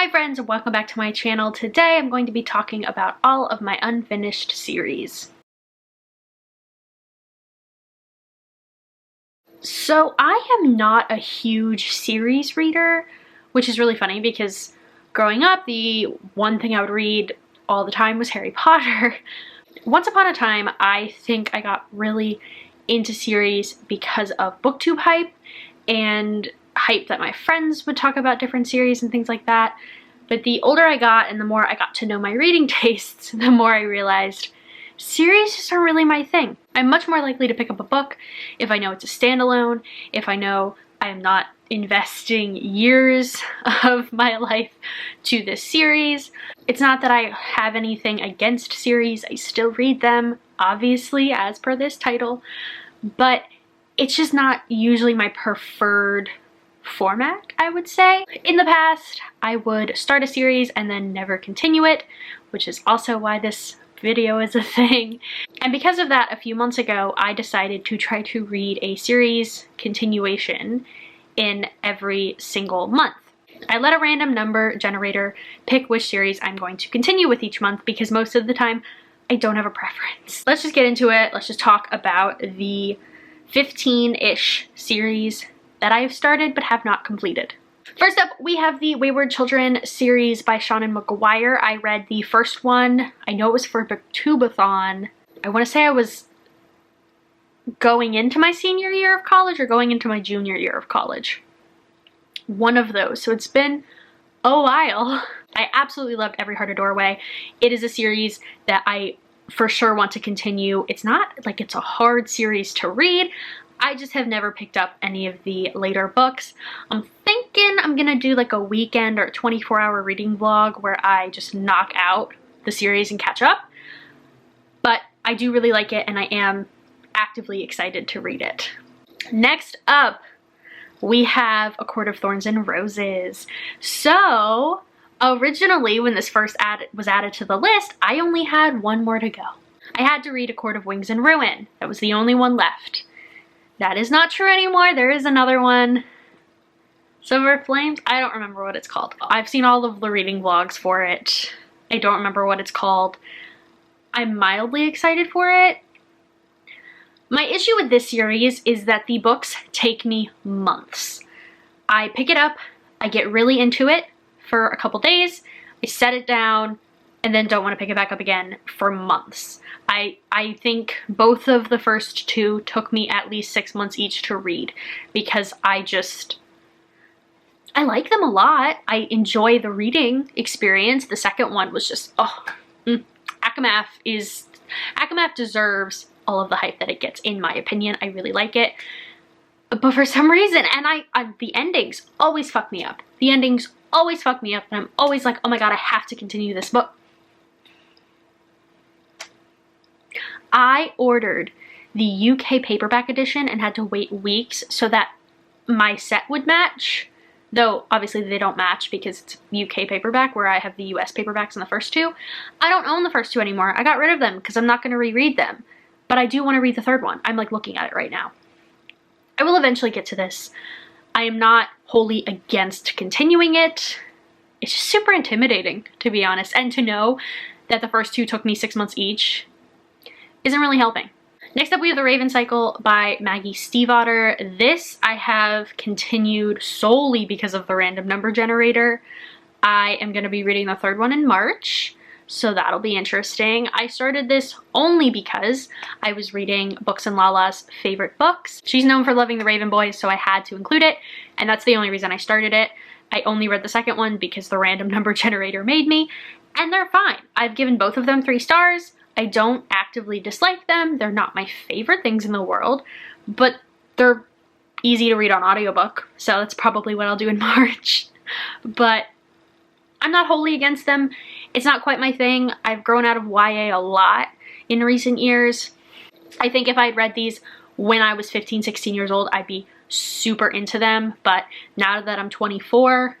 Hi friends, and welcome back to my channel. Today I'm going to be talking about all of my unfinished series. So I am not a huge series reader, which is really funny because growing up the one thing I would read all the time was Harry Potter. Once upon a time I think I got really into series because of booktube hype and hype that my friends would talk about different series and things like that. But the older I got and the more I got to know my reading tastes, the more I realized series just aren't really my thing. I'm much more likely to pick up a book if I know it's a standalone, if I know I am not investing years of my life to this series. It's not that I have anything against series, I still read them, obviously, as per this title, but it's just not usually my preferred format, I would say. In the past, I would start a series and then never continue it, which is also why this video is a thing. And because of that, a few months ago, I decided to try to read a series continuation in every single month. I let a random number generator pick which series I'm going to continue with each month because most of the time, I don't have a preference. Let's just get into it. Let's just talk about the 15-ish series that I have started but have not completed. First up, we have the Wayward Children series by Seanan McGuire. I read the first one. I know it was for Booktubeathon. I want to say I was going into my senior year of college or going into my junior year of college. One of those. So it's been a while. I absolutely loved Every Heart a Doorway. It is a series that I for sure want to continue. It's not like it's a hard series to read. I just have never picked up any of the later books. I'm thinking I'm gonna do like a weekend or 24-hour reading vlog where I just knock out the series and catch up. But I do really like it and I am actively excited to read it. Next up, we have A Court of Thorns and Roses. So originally when this first was added to the list, I only had one more to go. I had to read A Court of Wings and Ruin. That was the only one left. That is not true anymore. There is another one. Silver Flames? I don't remember what it's called. I've seen all of the reading vlogs for it. I don't remember what it's called. I'm mildly excited for it. My issue with this series is that the books take me months. I pick it up, I get really into it for a couple days, I set it down, and then don't want to pick it back up again for months. I think both of the first two took me at least 6 months each to read because I like them a lot. I enjoy the reading experience. The second one was just, Akamath deserves all of the hype that it gets, in my opinion. I really like it. But for some reason, and the endings always fuck me up. The endings always fuck me up and I'm always like, oh my god, I have to continue this book. I ordered the UK paperback edition and had to wait weeks so that my set would match. Though, obviously they don't match because it's UK paperback where I have the US paperbacks in the first two. I don't own the first two anymore. I got rid of them because I'm not going to reread them. But I do want to read the third one. I'm like looking at it right now. I will eventually get to this. I am not wholly against continuing it. It's just super intimidating, to be honest. And to know that the first two took me 6 months each isn't really helping. Next up, we have The Raven Cycle by Maggie Stiefvater. This I have continued solely because of the random number generator. I am going to be reading the third one in March, so that'll be interesting. I started this only because I was reading Books and Lala's favorite books. She's known for loving the Raven Boys, so I had to include it, and that's the only reason I started it. I only read the second one because the random number generator made me, and they're fine. I've given both of them 3 stars. I don't actively dislike them. They're not my favorite things in the world, but they're easy to read on audiobook, so that's probably what I'll do in March. But I'm not wholly against them. It's not quite my thing. I've grown out of YA a lot in recent years. I think if I had read these when I was 15, 16 years old, I'd be super into them, but now that I'm 24,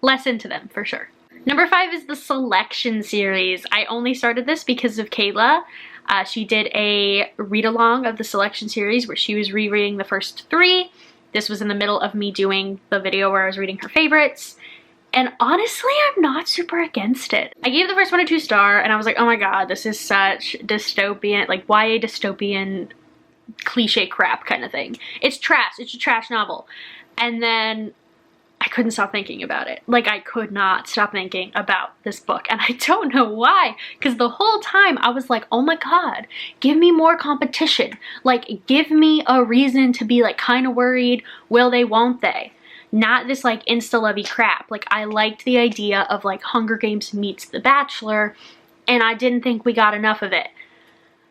less into them for sure. Number 5 is the Selection series. I only started this because of Kayla. She did a read-along of the Selection series where she was rereading the first 3. This was in the middle of me doing the video where I was reading her favorites. And honestly, I'm not super against it. I gave the first one a 2-star and I was like, oh my god, this is such dystopian, like YA dystopian cliche crap kind of thing. It's trash. It's a trash novel. And then I couldn't stop thinking about it. Like, I could not stop thinking about this book. And I don't know why. Because the whole time I was like, oh my god, give me more competition. Like, give me a reason to be like kind of worried. Will they, won't they? Not this like insta-lovey crap. Like, I liked the idea of like Hunger Games meets The Bachelor. And I didn't think we got enough of it.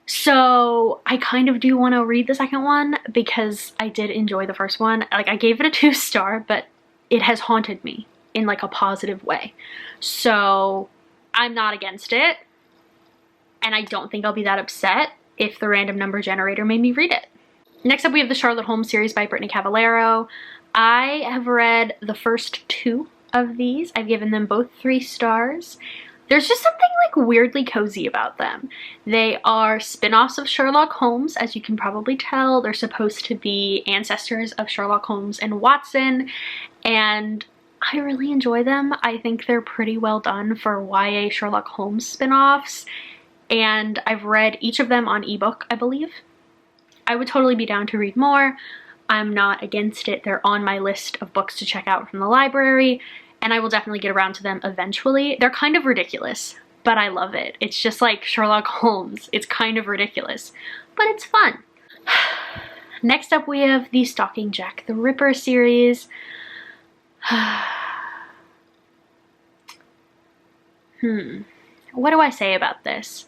So I kind of do want to read the second one because I did enjoy the first one. Like, I gave it a 2-star, but it has haunted me in like a positive way. So I'm not against it. And I don't think I'll be that upset if the random number generator made me read it. Next up, we have the Charlotte Holmes series by Brittany Cavallaro. I have read the first 2 of these. I've given them both 3 stars. There's just something like weirdly cozy about them. They are spin-offs of Sherlock Holmes, as you can probably tell. They're supposed to be ancestors of Sherlock Holmes and Watson, and I really enjoy them. I think they're pretty well done for YA Sherlock Holmes spin-offs, and I've read each of them on ebook, I believe. I would totally be down to read more. I'm not against it. They're on my list of books to check out from the library, and I will definitely get around to them eventually. They're kind of ridiculous, but I love it. It's just like Sherlock Holmes. It's kind of ridiculous, but it's fun. Next up, we have the Stalking Jack the Ripper series. What do I say about this?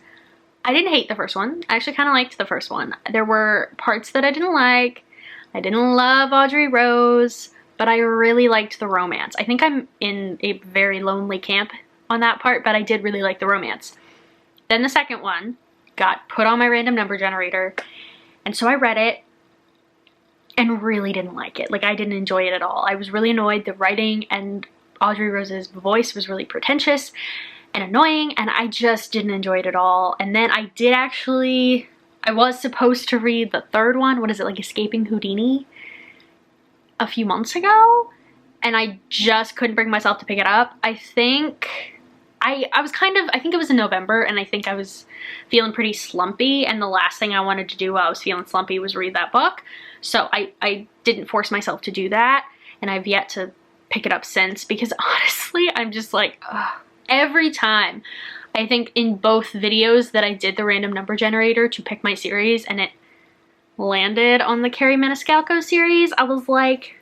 I didn't hate the first one. I actually kind of liked the first one. There were parts that I didn't like. I didn't love Audrey Rose, but I really liked the romance. I think I'm in a very lonely camp on that part, but I did really like the romance. Then the second one got put on my random number generator, and so I read it and really didn't like it. Like, I didn't enjoy it at all. I was really annoyed. The writing and Audrey Rose's voice was really pretentious and annoying, and I just didn't enjoy it at all. And then I was supposed to read the third one. What is it, like Escaping Houdini? A few months ago, and I just couldn't bring myself to pick it up. I think I think it was in November, and I think I was feeling pretty slumpy, and the last thing I wanted to do while I was feeling slumpy was read that book. So I didn't force myself to do that, and I've yet to pick it up since, because honestly, I'm just like, ugh. Every time, I think in both videos that I did the random number generator to pick my series, and it landed on the Carrie Maniscalco series, I was like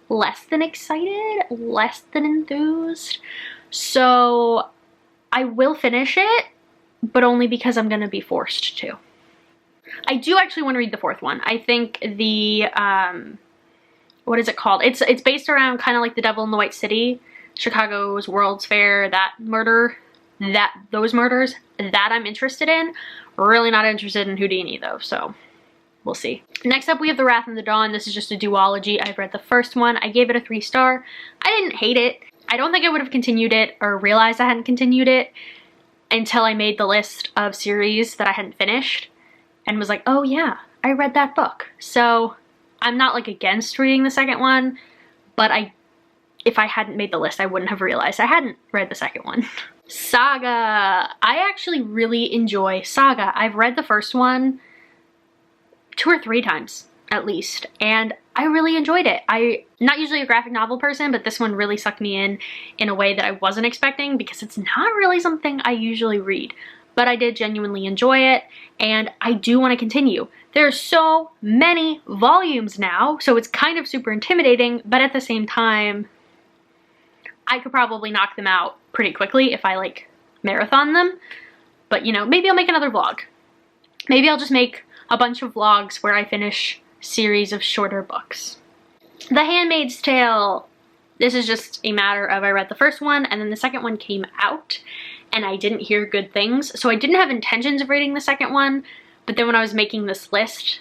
less than excited, less than enthused. So I will finish it, but only because I'm gonna be forced to. I do actually want to read the fourth one. I think the what is it called? It's based around kind of like The Devil in the White City, Chicago's World's Fair, those murders that I'm interested in. Really not interested in Houdini though, so we'll see. Next up, we have The Wrath and the Dawn. This is just a duology. I've read the first one. I gave it a 3-star. I didn't hate it. I don't think I would have continued it or realized I hadn't continued it until I made the list of series that I hadn't finished and was like, oh yeah, I read that book. So I'm not like against reading the second one, but if I hadn't made the list, I wouldn't have realized I hadn't read the second one. Saga. I actually really enjoy Saga. I've read the first one 2 or 3 times at least, and I really enjoyed it. I'm not usually a graphic novel person, but this one really sucked me in a way that I wasn't expecting, because it's not really something I usually read. But I did genuinely enjoy it, and I do want to continue. There's so many volumes now, so it's kind of super intimidating, but at the same time, I could probably knock them out pretty quickly if I like marathon them. But you know, maybe I'll make another vlog. Maybe I'll just make a bunch of vlogs where I finish series of shorter books. The Handmaid's Tale. This is just a matter of I read the first one and then the second one came out and I didn't hear good things. So I didn't have intentions of reading the second one, but then when I was making this list,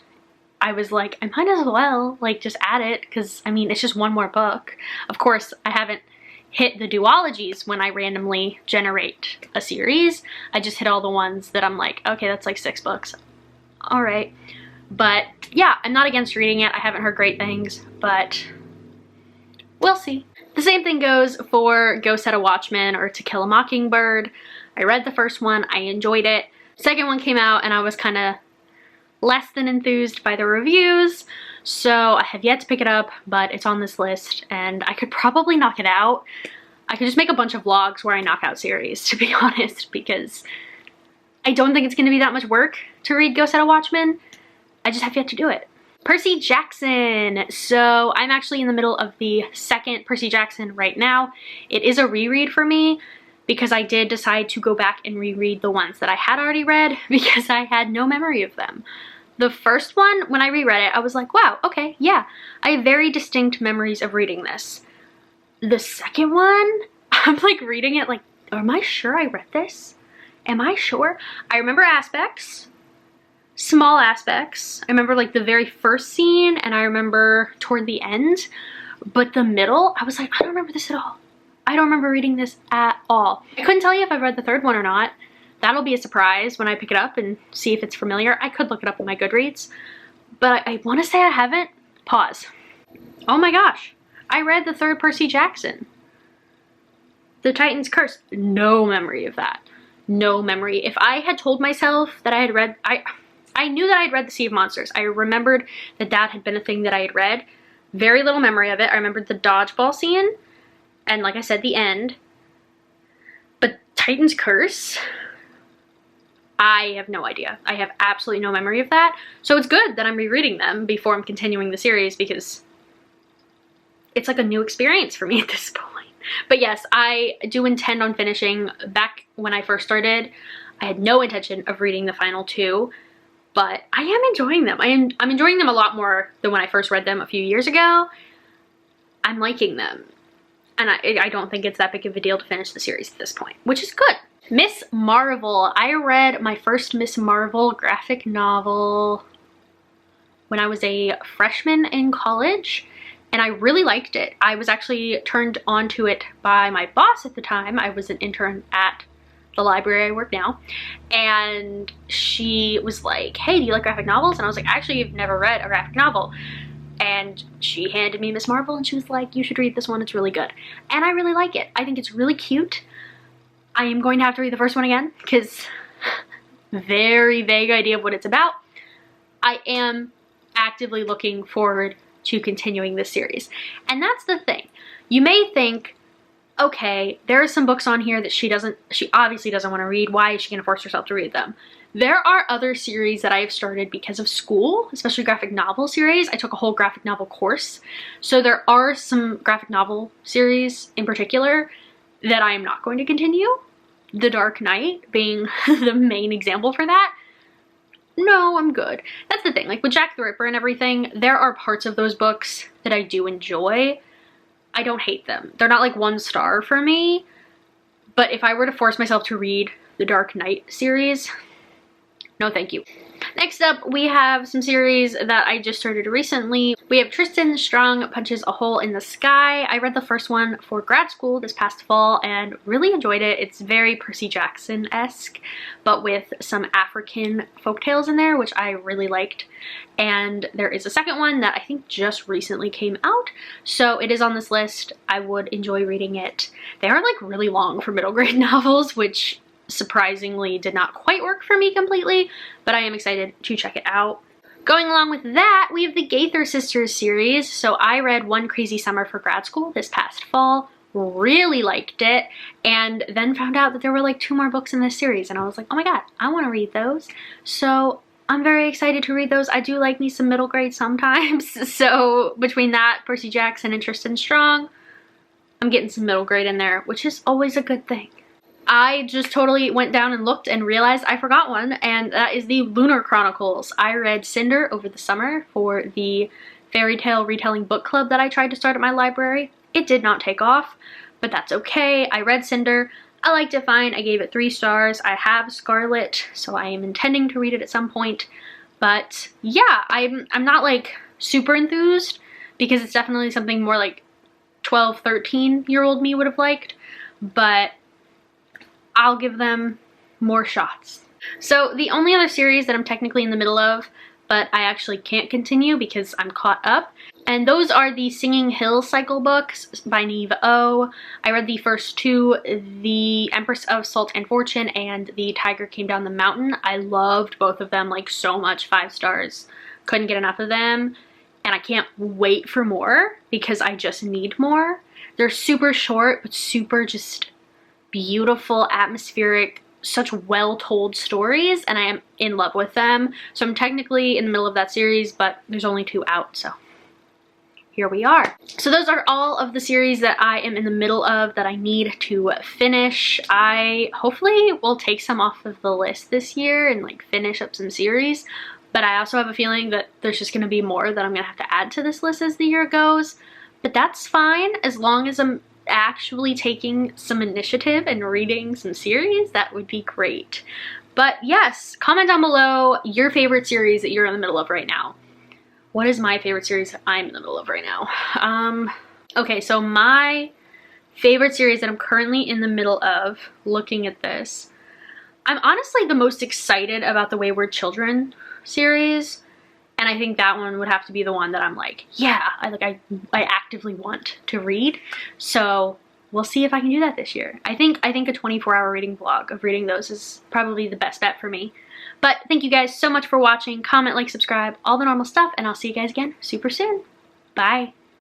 I was like, I might as well like just add it, because I mean, it's just one more book. Of course, I haven't hit the duologies when I randomly generate a series. I just hit all the ones that I'm like, okay, that's like 6 books. All right. But yeah, I'm not against reading it. I haven't heard great things, but we'll see. The same thing goes for Go Set a Watchman or To Kill a Mockingbird. I read the first one, I enjoyed it. Second one came out and I was kind of less than enthused by the reviews, so I have yet to pick it up, but it's on this list and I could probably knock it out. I could just make a bunch of vlogs where I knock out series, to be honest, because I don't think it's going to be that much work to read Go Set a Watchman. I just have yet to do it. Percy Jackson. So I'm actually in the middle of the second Percy Jackson right now. It is a reread for me because I did decide to go back and reread the ones that I had already read because I had no memory of them. The first one, when I reread it, I was like, wow, okay, yeah. I have very distinct memories of reading this. The second one, I'm like reading it like, am I sure I read this? Am I sure? I remember aspects, small aspects. I remember like the very first scene and I remember toward the end, but the middle, I was like, I don't remember this at all. I don't remember reading this at all. I couldn't tell you if I read the third one or not. That'll be a surprise when I pick it up and see if it's familiar. I could look it up in my Goodreads, but I want to say I haven't. Pause. Oh my gosh. I read the third Percy Jackson. The Titan's Curse. No memory of that. No memory. If I had told myself that I had read, I knew that I had read The Sea of Monsters. I remembered that that had been a thing that I had read. Very little memory of it. I remembered the dodgeball scene and, like I said, the end. But Titan's Curse, I have no idea. I have absolutely no memory of that. So it's good that I'm rereading them before I'm continuing the series because it's like a new experience for me at this point. But yes, I do intend on finishing. Back when I first started, I had no intention of reading the final two, but I am enjoying them. I'm enjoying them a lot more than when I first read them a few years ago. I'm liking them. And I don't think it's that big of a deal to finish the series at this point, which is good. Miss Marvel. I read my first Miss Marvel graphic novel when I was a freshman in college, and I really liked it. I was actually turned onto it by my boss at the time. I was an intern at the library I work now, and she was like, hey, do you like graphic novels? And I was like, actually, I've never read a graphic novel. And she handed me Miss Marvel and she was like, you should read this one, it's really good. And I really like it. I think it's really cute. I am going to have to read the first one again because very vague idea of what it's about. I am actively looking forward to continuing this series. And that's the thing. You may think, okay, there are some books on here that she obviously doesn't want to read. Why is she going to force herself to read them? There are other series that I have started because of school, especially graphic novel series. I took a whole graphic novel course. So there are some graphic novel series in particular that I am not going to continue. The Dark Knight being the main example for that. No, I'm good. That's the thing, like with Jack the Ripper and everything, there are parts of those books that I do enjoy. I don't hate them. They're not like 1 star for me, but if I were to force myself to read the Dark Knight series, no thank you. Next up, we have some series that I just started recently. We have Tristan Strong Punches a Hole in the Sky. I read the first one for grad school this past fall and really enjoyed it. It's very Percy Jackson-esque, but with some African folktales in there, which I really liked. And there is a second one that I think just recently came out, so it is on this list. I would enjoy reading it. They are like really long for middle grade novels, which surprisingly did not quite work for me completely, but I am excited to check it out. Going along with that, we have the Gaither Sisters series. So I read One Crazy Summer for grad school this past fall, really liked it, and then found out that there were like 2 more books in this series, and I was like, oh my god, I want to read those. So I'm very excited to read those. I do like me some middle grade sometimes, so between that, Percy Jackson, and Tristan Strong, I'm getting some middle grade in there, which is always a good thing. I just totally went down and looked and realized I forgot one, and that is the Lunar Chronicles. I read Cinder over the summer for the fairy tale retelling book club that I tried to start at my library. It did not take off, but that's okay. I read Cinder. I liked it fine. I gave it 3 stars. I have Scarlet, so I am intending to read it at some point. But yeah, I'm not like super enthused because it's definitely something more like 12, 13-year-old me would have liked, but I'll give them more shots. So the only other series that I'm technically in the middle of, but I actually can't continue because I'm caught up, And those are the Singing Hill cycle books by Neve O. I read the first two, The Empress of Salt and Fortune and The Tiger Came Down the Mountain. I loved both of them like so much, 5 stars. Couldn't get enough of them. And I can't wait for more because I just need more. They're super short, but super just beautiful, atmospheric, such well-told stories, and I am in love with them. So I'm technically in the middle of that series, but there's only 2 out, so here we are. So those are all of the series that I am in the middle of that I need to finish. I hopefully will take some off of the list this year and like finish up some series, but I also have a feeling that there's just gonna be more that I'm gonna have to add to this list as the year goes. But that's fine as long as I'm actually taking some initiative and reading some series. That would be great. But yes, comment down below your favorite series that you're in the middle of right now. What is my favorite series that I'm in the middle of right now? Okay, so my favorite series that I'm currently in the middle of, looking at this, I'm honestly the most excited about the Wayward Children series, and I think that one would have to be the one that I'm like, yeah, I actively want to read. So we'll see if I can do that this year. I think a 24-hour reading vlog of reading those is probably the best bet for me. But thank you guys so much for watching. Comment, like, subscribe, all the normal stuff, and I'll see you guys again super soon. Bye.